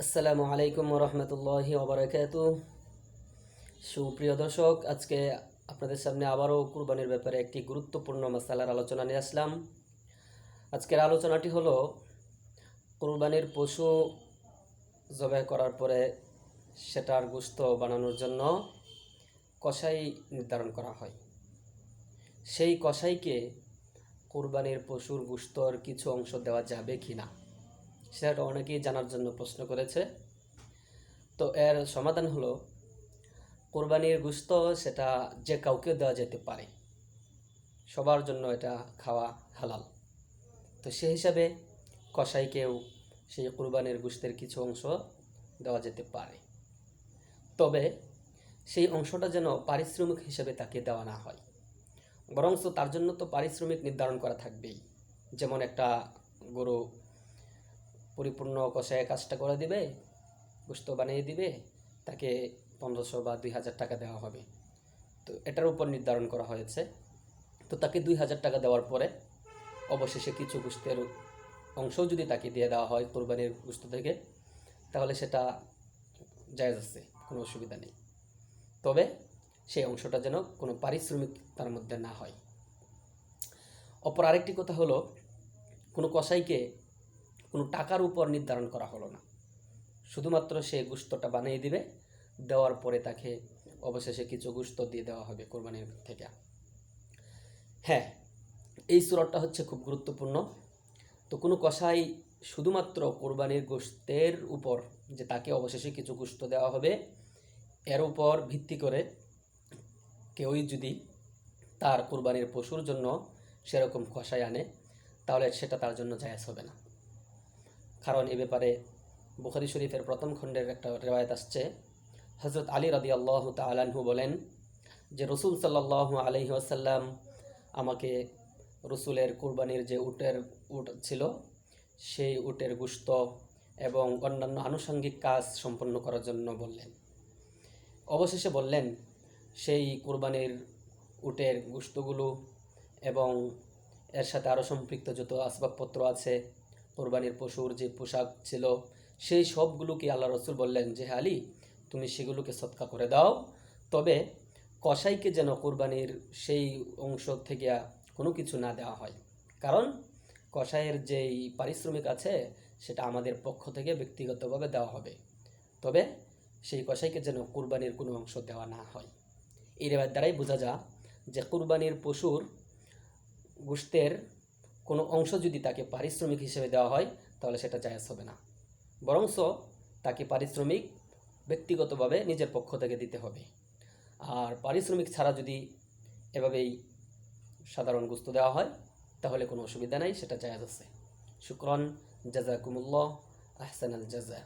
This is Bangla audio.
আসসালামু আলাইকুম রহমতুল্লাহি ওবরাকাতু। সুপ্রিয় দর্শক, আজকে আপনাদের সামনে আবারও কুরবানির ব্যাপারে একটি গুরুত্বপূর্ণ মাসালার আলোচনা নিয়ে আসলাম। আজকের আলোচনাটি হলো কুরবানির পশু জবাই করার পরে সেটার গোশত বানানোর জন্য কসাই নির্ধারণ করা হয়। সেই কসাইকে কুরবানির পশুর গোশতর কিছু অংশ দেওয়া যাবে কি না, সেটা অনেকেই জানার জন্য প্রশ্ন করেছে। তো এর সমাধান হলো, কোরবানির গোশত সেটা যে কাউকে দেওয়া যেতে পারে, সবার জন্য এটা খাওয়া হালাল। তো সেই হিসাবে কসাইকেও সেই কোরবানির গোশতের কিছু অংশ দেওয়া যেতে পারে, তবে সেই অংশটা যেন পারিশ্রমিক হিসেবে তাকে দেওয়া না হয়, বরঞ্চ তার জন্য তো পারিশ্রমিক নির্ধারণ করা থাকবেই। যেমন একটা গরু পরিপূর্ণ কসাইয়ে কাজটা করে দিবে, গোশত বানিয়ে দিবে, তাকে 1500 বা 2000 টাকা দেওয়া হবে। তো এটার উপর নির্ধারণ করা হয়েছে। তো তাকে 2000 টাকা দেওয়ার পরে অবশেষে কিছু গোশতের অংশ যদি তাকে দিয়ে দেওয়া হয় কোরবানির গোশত থেকে, তাহলে সেটা জায়েজ আছে, কোনো অসুবিধা নেই। তবে সেই অংশটা যেন কোনো পারিশ্রমিক তার মধ্যে না হয়। অপর আরেকটি কথা হলো, কোনো কসাইকে কোনো টাকার উপর নির্ধারণ করা হলো না, শুধুমাত্র সে গোশতটা বানিয়ে দিবে, দেওয়ার পরে তাকে অবশেষে কিছু গোশত দিয়ে দেওয়া হবে কোরবানির থেকে। হ্যাঁ, এই সূরাটা হচ্ছে খুব গুরুত্বপূর্ণ। তো কোনো কসাই শুধুমাত্র কোরবানির গোশতের উপর, যে তাকে অবশেষে কিছু গোশত দেওয়া হবে, এর উপর ভিত্তি করে কেউই যদি তার কোরবানির পশুর জন্য সেরকম কসাই আনে, তাহলে সেটা তার জন্য জায়েজ হবে না। কারণ এ ব্যাপারে বুখারী শরীফের প্রথম খণ্ডের একটা রেওয়ায়েত আসছে। হযরত আলী রাদিয়াল্লাহু তাআলা আনহু বলেন যে রাসূল সাল্লাল্লাহু আলাইহি ওয়াসাল্লাম আমাকে রসুলের কুরবানির যে উট ছিল, সেই উটের গোশত এবং অন্যান্য আনুষঙ্গিক কাজ সম্পন্ন করার জন্য বললেন। অবশেষে বললেন, সেই কুরবানির উটের গোশতগুলো এবং এর সাথে আরও সম্পৃক্ত যত আসবাবপত্র আছে, কোরবানির পশুর যে পোশাক ছিল, সেই সবগুলোকে আল্লাহ রসুল বললেন যে আলী, তুমি সেগুলোকে সদকা করে দাও। তবে কসাইকে যেন কোরবানির সেই অংশ থেকে কোনো কিছু না দেওয়া হয়, কারণ কসাইয়ের যেই পারিশ্রমিক আছে সেটা আমাদের পক্ষ থেকে ব্যক্তিগতভাবে দেওয়া হবে। তবে সেই কসাইকে যেন কুরবানির কোনো অংশ দেওয়া না হয়। এই রেওয়ায়েত দ্বারাই বোঝা যায় যে কুরবানির পশুর গোশতের কোনো অংশ যদি তাকে পারিশ্রমিক হিসেবে দেওয়া হয়, তাহলে সেটা জায়েজ হবে না, বরঞ্চ তাকে পারিশ্রমিক ব্যক্তিগতভাবে নিজের পক্ষ থেকে দিতে হবে। আর পারিশ্রমিক ছাড়া যদি এভাবেই সাধারণ গোশত দেওয়া হয়, তাহলে কোনো অসুবিধা নাই, সেটা জায়েজ আছে। শুকরান, জাযাকুমুল্লাহ, আহসানাল জাযা।